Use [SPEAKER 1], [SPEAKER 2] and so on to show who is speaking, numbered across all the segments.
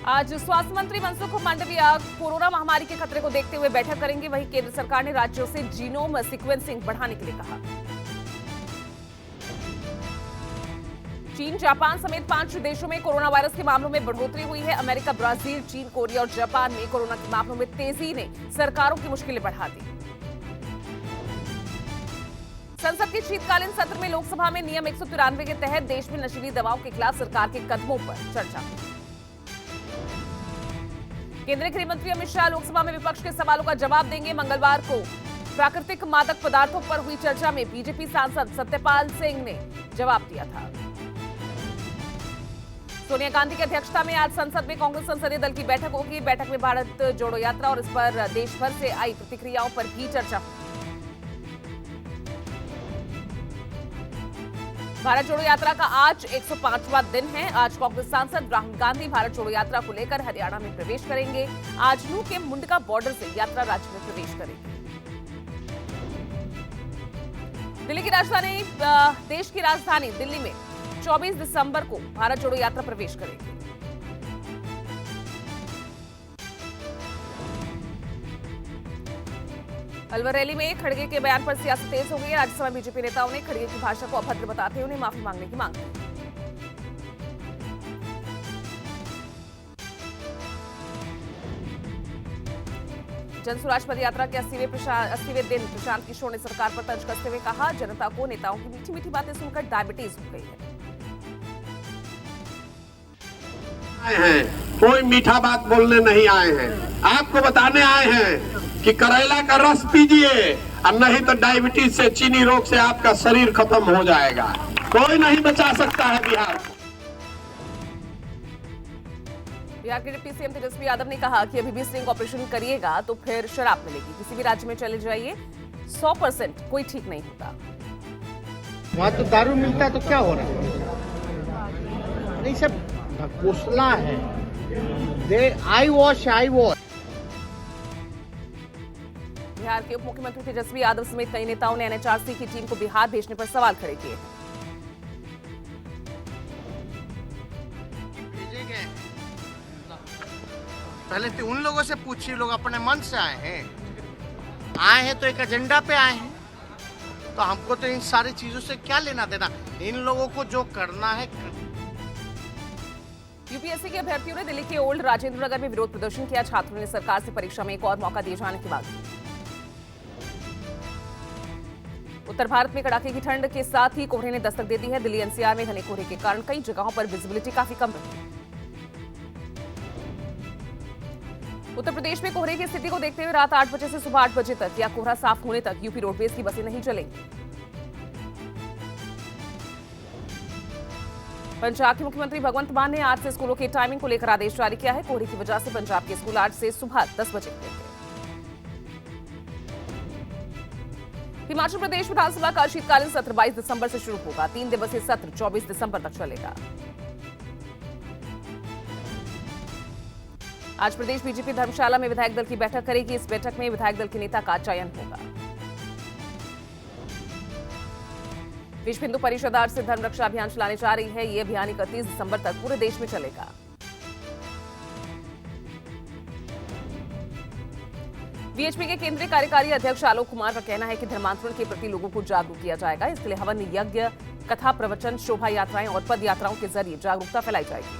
[SPEAKER 1] आज स्वास्थ्य मंत्री मनसुख मांडविया कोरोना महामारी के खतरे को देखते हुए बैठक करेंगे। वहीं केंद्र सरकार ने राज्यों से जीनोम सीक्वेंसिंग बढ़ाने के लिए कहा। चीन, जापान समेत 5 देशों में कोरोना वायरस के मामलों में बढ़ोतरी हुई है। अमेरिका, ब्राजील, चीन, कोरिया और जापान में कोरोना के मामलों में तेजी ने सरकारों की मुश्किलें बढ़ा दी। संसद के शीतकालीन सत्र में लोकसभा में नियम 193 के तहत देश में नशीली दवाओं के खिलाफ सरकार के कदमों पर चर्चा। केंद्रीय गृह मंत्री अमित शाह लोकसभा में विपक्ष के सवालों का जवाब देंगे। मंगलवार को प्राकृतिक मादक पदार्थों पर हुई चर्चा में बीजेपी सांसद सत्यपाल सिंह ने जवाब दिया था। सोनिया गांधी की अध्यक्षता में आज संसद में कांग्रेस संसदीय दल की बैठक होगी। बैठक में भारत जोड़ो यात्रा और इस पर देश भर से आई प्रतिक्रियाओं पर भी चर्चा होगी। भारत जोड़ो यात्रा का आज 105वां दिन है। आज कांग्रेस सांसद राहुल गांधी भारत जोड़ो यात्रा को लेकर हरियाणा में प्रवेश करेंगे। आज नू के मुंडका बॉर्डर से यात्रा राज्य में प्रवेश करेगी। दिल्ली की राजधानी देश की राजधानी दिल्ली में 24 दिसंबर को भारत जोड़ो यात्रा प्रवेश करेगी। अलवर रैली में खड़गे के बयान पर सियासत तेज हो गई है। राज्यसभा बीजेपी नेताओं ने खड़गे की भाषा को अभद्र बताते हुए उन्हें माफी मांगने की मांग की। जनसुराज पद यात्रा के 80वें दिन प्रशांत किशोर ने सरकार पर तंज कसते हुए कहा, जनता को नेताओं की मीठी मीठी बातें सुनकर डायबिटीज हो गई है।
[SPEAKER 2] कोई मीठा बात बोलने नहीं आए हैं, आपको बताने आए हैं कि करेला का रस पीजिए और नहीं तो डायबिटीज से, चीनी रोग से आपका शरीर खत्म हो जाएगा। कोई नहीं बचा सकता है बिहार को।
[SPEAKER 1] बिहार के डिप्टी सीएम तेजस्वी यादव ने कहा कि अभी भी स्टिंग ऑपरेशन करिएगा तो फिर शराब मिलेगी। किसी भी राज्य में चले जाइए, 100% कोई ठीक नहीं होता।
[SPEAKER 3] वहाँ तो दारू मिलता है तो क्या हो रहा है? नहीं, सब घोषणा है। आई वॉश।
[SPEAKER 1] बिहार के उप मुख्यमंत्री तेजस्वी यादव समेत कई नेताओं ने एनएचआरसी की टीम को बिहार भेजने पर सवाल खड़े किए।
[SPEAKER 3] भेजे गए पहले तो उन लोगों से पूछिए, लोग अपने मन से आए हैं तो एक एजेंडा पे आए हैं, तो हमको तो इन सारी चीजों से क्या लेना देना। इन लोगों को जो करना है।
[SPEAKER 1] यूपीएससी के अभ्यर्थियों ने दिल्ली के ओल्ड राजेंद्र नगर में विरोध प्रदर्शन किया। छात्रों ने सरकार से परीक्षा में एक और मौका दिए जाने की मांग की। उत्तर भारत में कड़ाके की ठंड के साथ ही कोहरे ने दस्तक दे दी है। दिल्ली एनसीआर में घने कोहरे के कारण कई जगहों पर विजिबिलिटी काफी कम रही। उत्तर प्रदेश में कोहरे की स्थिति को देखते हुए रात 8 बजे से सुबह 8 बजे तक या कोहरा साफ होने तक यूपी रोडवेज की बसें नहीं चलेंगी। पंजाब के मुख्यमंत्री भगवंत मान ने आज से स्कूलों के टाइमिंग को लेकर आदेश जारी किया है। कोहरे की वजह से पंजाब के स्कूल आज से सुबह 10 बजे खुलेंगे। हिमाचल प्रदेश विधानसभा का शीतकालीन सत्र 22 दिसंबर से शुरू होगा। 3 दिवसीय सत्र 24 दिसंबर तक चलेगा। आज प्रदेश बीजेपी धर्मशाला में विधायक दल की बैठक करेगी। इस बैठक में विधायक दल के नेता का चयन होगा। विश्व हिंदू परिषद आज से धर्म रक्षा अभियान चलाने जा रही है। ये अभियान 31 दिसंबर तक पूरे देश में चलेगा। बीएचपी के केंद्रीय कार्यकारी अध्यक्ष आलोक कुमार का कहना है कि धर्मांतरण के प्रति लोगों को जागरूक किया जाएगा। इसके लिए हवन यज्ञ, कथा प्रवचन, शोभा यात्राएं और पद यात्राओं के जरिए जागरूकता फैलाई जाएगी।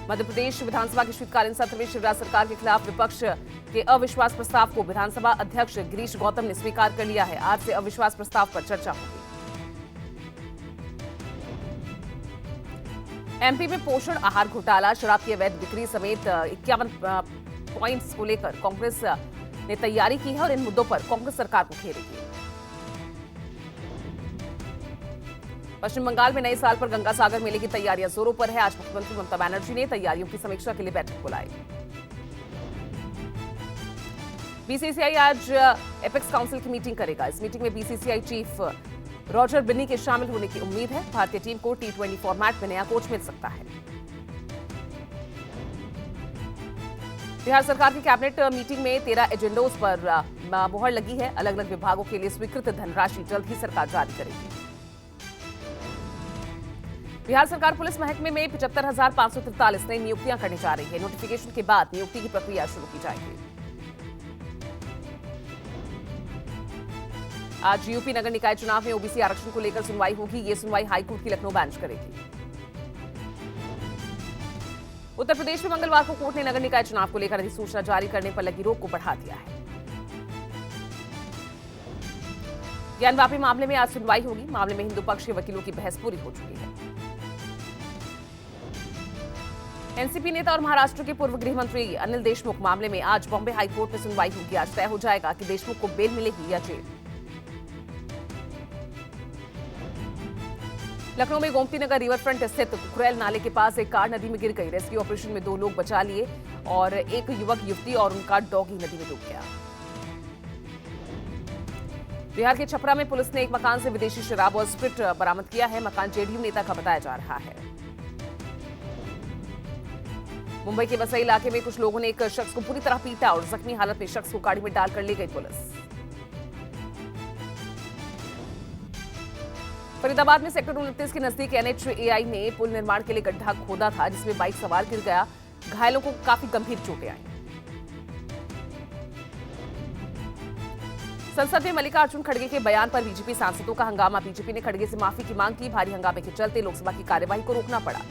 [SPEAKER 1] मध्य प्रदेश विधानसभा के शीतकालीन सत्र में शिवराज सरकार के खिलाफ विपक्ष के अविश्वास प्रस्ताव को विधानसभा अध्यक्ष गिरीश गौतम ने स्वीकार कर लिया है। आज से अविश्वास प्रस्ताव पर चर्चा होगी। एमपी में पोषण आहार घोटाला, शराब की अवैध बिक्री समेत 51 पॉइंट्स को लेकर कांग्रेस ने तैयारी की है और इन मुद्दों पर कांग्रेस सरकार को घेरेगी। पश्चिम बंगाल में नए साल पर गंगा सागर मेले की तैयारियां जोरों पर है। आज मुख्यमंत्री ममता बनर्जी ने तैयारियों की समीक्षा के लिए बैठक बुलाई। बीसीसीआई आज एपेक्स काउंसिल की मीटिंग करेगा। इस मीटिंग में बीसीसीआई चीफ रॉजर बिन्नी के शामिल होने की उम्मीद है। भारतीय टीम को T20 फॉर्मेट में नया कोच मिल सकता है। बिहार सरकार की कैबिनेट मीटिंग में 13 एजेंडों पर मुहर लगी है। अलग अलग विभागों के लिए स्वीकृत धनराशि जल्द ही सरकार जारी करेगी। बिहार सरकार पुलिस महकमे में 75,543 नई नियुक्तियां करने जा रही है। नोटिफिकेशन के बाद नियुक्ति की प्रक्रिया शुरू की जाएगी। आज यूपी नगर निकाय चुनाव में ओबीसी आरक्षण को लेकर सुनवाई होगी। ये सुनवाई हाईकोर्ट की लखनऊ बेंच करेगी। उत्तर प्रदेश में मंगलवार को कोर्ट ने नगर निकाय चुनाव को लेकर अधिसूचना जारी करने पर लगी रोक को बढ़ा दिया है। ज्ञानवापी मामले में आज सुनवाई होगी। मामले में हिंदू पक्ष के वकीलों की बहस पूरी हो चुकी है। एनसीपी नेता और महाराष्ट्र के पूर्व गृह मंत्री अनिल देशमुख मामले में आज बॉम्बे हाईकोर्ट में सुनवाई होगी। आज तय हो जाएगा कि देशमुख को बेल मिलेगी या जेल। लखनऊ में गोमती नगर रिवरफ्रंट स्थित कुकरेल नाले के पास एक कार नदी में गिर गई। रेस्क्यू ऑपरेशन में 2 लोग बचा लिए और एक युवक युवती और उनका डॉगी नदी में डूब गया। बिहार के छपरा में पुलिस ने एक मकान से विदेशी शराब और स्प्रिट बरामद किया है। मकान जेडीयू नेता का बताया जा रहा है। मुंबई के वसई इलाके में कुछ लोगों ने एक शख्स को पूरी तरह पीटा और जख्मी हालत में शख्स को गाड़ी में डालकर ले गई पुलिस। फरीदाबाद में सेक्टर 29 के नजदीक NHAI ने पुल निर्माण के लिए गड्ढा खोदा था, जिसमें बाइक सवार गिर गया। घायलों को काफी गंभीर चोटें आई। संसद में मल्लिकार्जुन खड़गे के बयान पर बीजेपी सांसदों का हंगामा। बीजेपी ने खड़गे से माफी की मांग की। भारी हंगामे के चलते लोकसभा की कार्यवाही को रोकना पड़ा।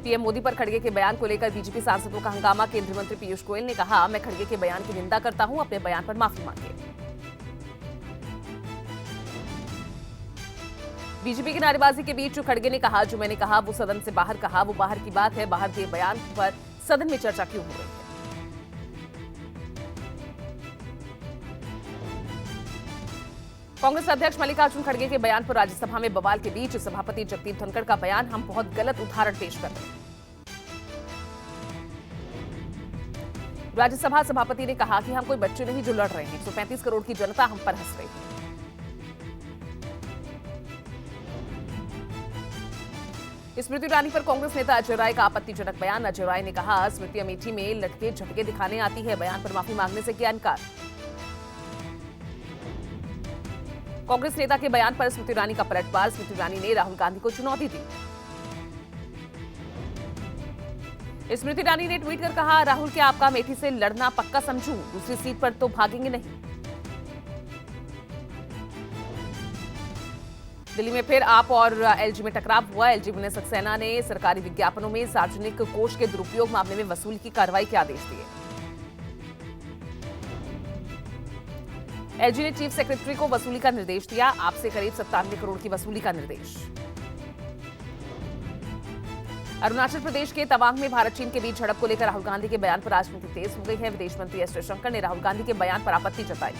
[SPEAKER 1] पीएम मोदी पर खड़गे के बयान को लेकर बीजेपी सांसदों का हंगामा। केंद्रीय मंत्री पीयूष गोयल ने कहा, मैं खड़गे के बयान की निंदा करता हूं, अपने बयान पर माफी मांगे। बीजेपी की नारेबाजी के बीच खड़गे ने कहा, जो मैंने कहा वो सदन से बाहर कहा, वो बाहर की बात है। बाहर के बयान पर सदन में चर्चा क्यों हो रही है? कांग्रेस अध्यक्ष मल्लिकार्जुन खड़गे के बयान पर राज्यसभा में बवाल के बीच सभापति जगदीप धनखड़ का बयान, हम बहुत गलत उदाहरण पेश कर रहे हैं। राज्यसभा सभापति ने कहा कि हम कोई बच्चे नहीं जो लड़ रहे हैं। 135 करोड़ की जनता हम पर हंस रही है। स्मृति ईरानी पर कांग्रेस नेता अजय राय का आपत्तिजनक बयान। अजय राय ने कहा, स्मृति अमेठी में लटके झटके दिखाने आती है। बयान पर माफी मांगने से किया इनकार। कांग्रेस नेता के बयान पर स्मृति ईरानी का पलटवार। स्मृति ईरानी ने राहुल गांधी को चुनौती दी। स्मृति ईरानी ने ट्वीट कर कहा, राहुल क्या आपका अमेठी से लड़ना पक्का समझूं? दूसरी सीट पर तो भागेंगे नहीं। दिल्ली में फिर आप और एलजी में टकराव हुआ। एलजी विनय सक्सेना ने सरकारी विज्ञापनों में सार्वजनिक कोष के दुरुपयोग मामले में वसूली की कार्रवाई के आदेश दिए। एलजी ने चीफ सेक्रेटरी को वसूली का निर्देश दिया। आपसे करीब 97 करोड़ की वसूली का निर्देश। अरुणाचल प्रदेश के तवांग में भारत चीन के बीच झड़प को लेकर राहुल गांधी के बयान पर राजनीति तेज हो गई है। विदेश मंत्री एस जयशंकर ने राहुल गांधी के बयान पर आपत्ति जताई।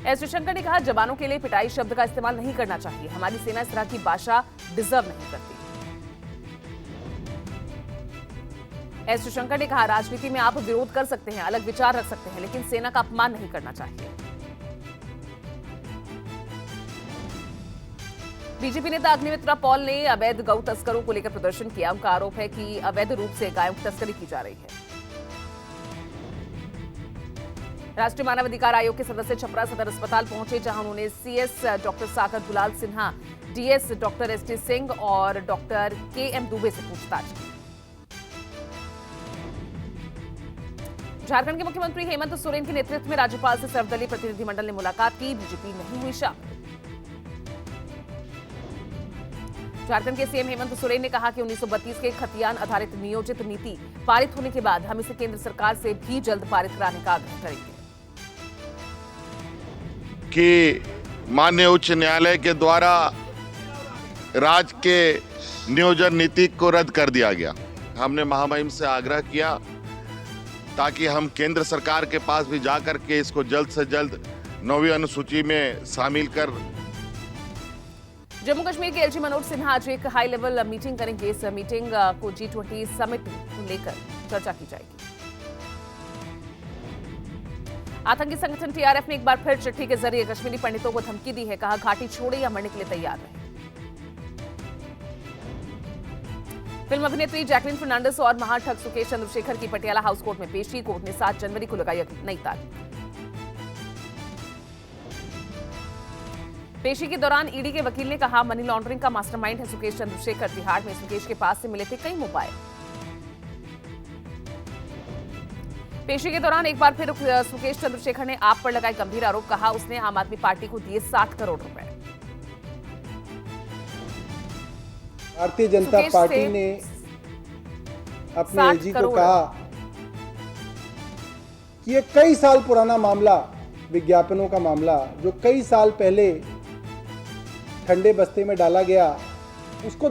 [SPEAKER 1] एस जयशंकर ने कहा, जवानों के लिए पिटाई शब्द का इस्तेमाल नहीं करना चाहिए। हमारी सेना इस तरह की भाषा डिजर्व नहीं करती। एस जयशंकर ने कहा, राजनीति में आप विरोध कर सकते हैं, अलग विचार रख सकते हैं, लेकिन सेना का अपमान नहीं करना चाहिए। बीजेपी नेता अग्निमित्रा पॉल ने अवैध गौ तस्करों को लेकर प्रदर्शन किया। उनका आरोप है कि अवैध रूप से गायों की तस्करी की जा रही है। राष्ट्रीय मानव अधिकार आयोग के सदस्य छपरा सदर अस्पताल पहुंचे, जहां उन्होंने CS doctor Sagar Dulal Sinha, DS doctor ST Singh और डॉक्टर केएम दुबे से पूछताछ की। झारखंड के मुख्यमंत्री हेमंत सोरेन के नेतृत्व में राज्यपाल से सर्वदलीय प्रतिनिधिमंडल ने मुलाकात की। बीजेपी नहीं हुई शामिल। झारखंड के सीएम हेमंत सोरेन ने कहा कि 1932 के खतियान आधारित नियोजित नीति पारित होने के बाद हम इसे केंद्र सरकार से भी जल्द पारित कराने का आग्रह करेंगे।
[SPEAKER 4] कि माननीय उच्च न्यायालय के द्वारा राज्य के नियोजन नीति को रद्द कर दिया गया। हमने महामहिम से आग्रह किया ताकि हम केंद्र सरकार के पास भी जाकर के इसको जल्द से जल्द 9वीं अनुसूची में शामिल कर।
[SPEAKER 1] जम्मू कश्मीर के एलजी मनोज सिन्हा आज एक हाई लेवल मीटिंग करेंगे। इस मीटिंग को G20 समिट को लेकर चर्चा की जाएगी। आतंकी संगठन टीआरएफ ने एक बार फिर चिट्ठी के जरिए कश्मीरी पंडितों को धमकी दी है। कहा, घाटी छोड़े या मरने के लिए तैयार रहे। फिल्म अभिनेत्री जैकलिन फर्नांडिस और महाठग सुकेश चंद्रशेखर की पटियाला हाउस कोर्ट में पेशी। कोर्ट ने 7 जनवरी को लगाई नई तारीख। पेशी के दौरान ईडी के वकील ने कहा, मनी लॉन्ड्रिंग का मास्टरमाइंड है सुकेश चंद्रशेखर। तिहाड़ में सुकेश के पास से मिले थे कई मोबाइल। पेशी के दौरान एक बार फिर सुकेश चंद्रशेखर ने आप पर लगाए गंभीर आरोप। कहा, उसने आम आदमी पार्टी को दिए 60 करोड़ रुपए।
[SPEAKER 5] भारतीय जनता पार्टी ने अपने एजी को कहा कि ये कई साल पुराना मामला, विज्ञापनों का मामला जो कई साल पहले ठंडे बस्ते में डाला गया, उसको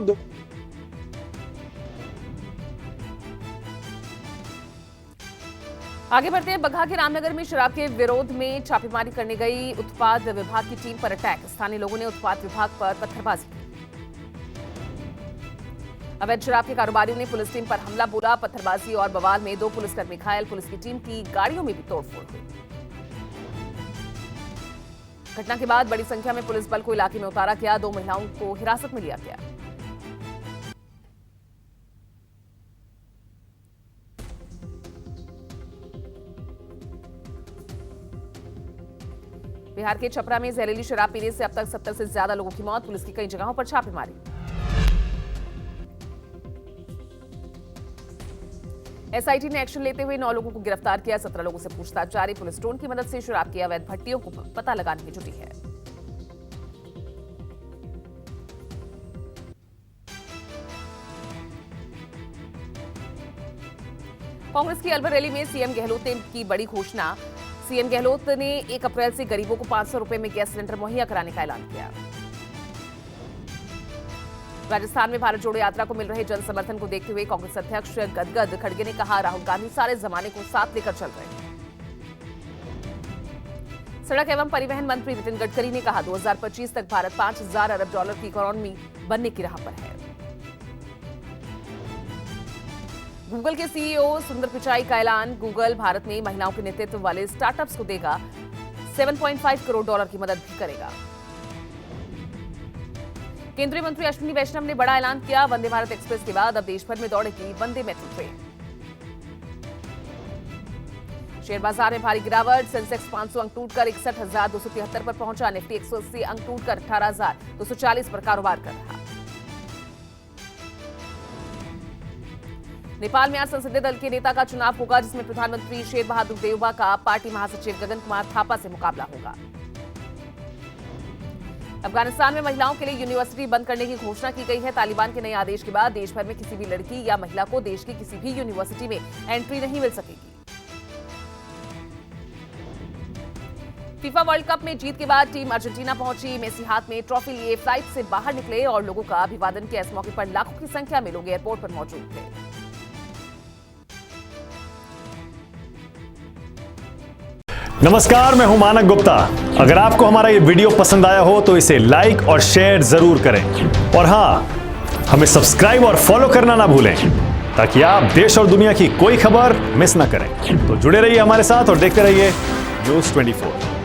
[SPEAKER 1] आगे बढ़ते हैं। बगहा के रामनगर में शराब के विरोध में छापेमारी करने गई उत्पाद विभाग की टीम पर अटैक। स्थानीय लोगों ने उत्पाद विभाग पर पत्थरबाजी की। अवैध शराब के कारोबारियों ने पुलिस टीम पर हमला बोला। पत्थरबाजी और बवाल में 2 पुलिसकर्मी घायल। पुलिस की टीम की गाड़ियों में भी तोड़फोड़ हुई। घटना के बाद बड़ी संख्या में पुलिस बल को इलाके में उतारा गया। 2 महिलाओं को हिरासत में लिया गया। बिहार के छपरा में जहरीली शराब पीने से अब तक 70 से ज्यादा लोगों की मौत। पुलिस की कई जगहों पर छापेमारी। एसआईटी ने एक्शन लेते हुए 9 लोगों को गिरफ्तार किया। 17 लोगों से पूछताछ जारी। पुलिस ड्रोन की मदद से शराब की अवैध भट्टियों को पता लगाने में जुटी है। कांग्रेस की अलवर रैली में सीएम गहलोत ने की बड़ी घोषणा। सीएम गहलोत ने 1 अप्रैल से गरीबों को 500 रुपए में गैस सिलेंडर मुहैया कराने का ऐलान किया। राजस्थान में भारत जोड़ो यात्रा को मिल रहे जन समर्थन को देखते हुए कांग्रेस अध्यक्ष गदगद खड़गे ने कहा, राहुल गांधी सारे जमाने को साथ लेकर चल रहे हैं। सड़क एवं परिवहन मंत्री नितिन गडकरी ने कहा, 2025 तक भारत 5000 अरब डॉलर की इकोनॉमी बनने की राह पर है। गूगल के सीईओ सुंदर पिचाई का ऐलान। गूगल भारत में महिलाओं के नेतृत्व वाले स्टार्टअप्स को देगा 7.5 करोड़ डॉलर की मदद भी करेगा। केंद्रीय मंत्री अश्विनी वैष्णव ने बड़ा ऐलान किया। वंदे भारत एक्सप्रेस के बाद अब देश भर में दौड़ेगी वंदे मेट्रो ट्रेन। शेयर बाजार में भारी गिरावट। सेंसेक्स 500 अंक टूटकर 61,273 पर पहुंचा। निफ्टी 180 अंक टूटकर 18,240 पर कारोबार कर रहा। नेपाल में आज संसदीय दल के नेता का चुनाव होगा, जिसमें प्रधानमंत्री शेर बहादुर देउबा का पार्टी महासचिव गगन कुमार थापा से मुकाबला होगा। अफगानिस्तान में महिलाओं के लिए यूनिवर्सिटी बंद करने की घोषणा की गई है। तालिबान के नए आदेश के बाद देश भर में किसी भी लड़की या महिला को देश की किसी भी यूनिवर्सिटी में एंट्री नहीं मिल सकेगी। फीफा वर्ल्ड कप में जीत के बाद टीम अर्जेंटीना पहुंची। मेसी हाथ में ट्रॉफी लिए फ्लाइट से बाहर निकले और लोगों का अभिवादन किया। इस मौके पर लाखों की संख्या में लोग एयरपोर्ट पर मौजूद थे।
[SPEAKER 6] नमस्कार, मैं हूं मानक गुप्ता। अगर आपको हमारा ये वीडियो पसंद आया हो तो इसे लाइक और शेयर जरूर करें और हां, हमें सब्सक्राइब और फॉलो करना ना भूलें ताकि आप देश और दुनिया की कोई खबर मिस ना करें। तो जुड़े रहिए हमारे साथ और देखते रहिए न्यूज़ 24।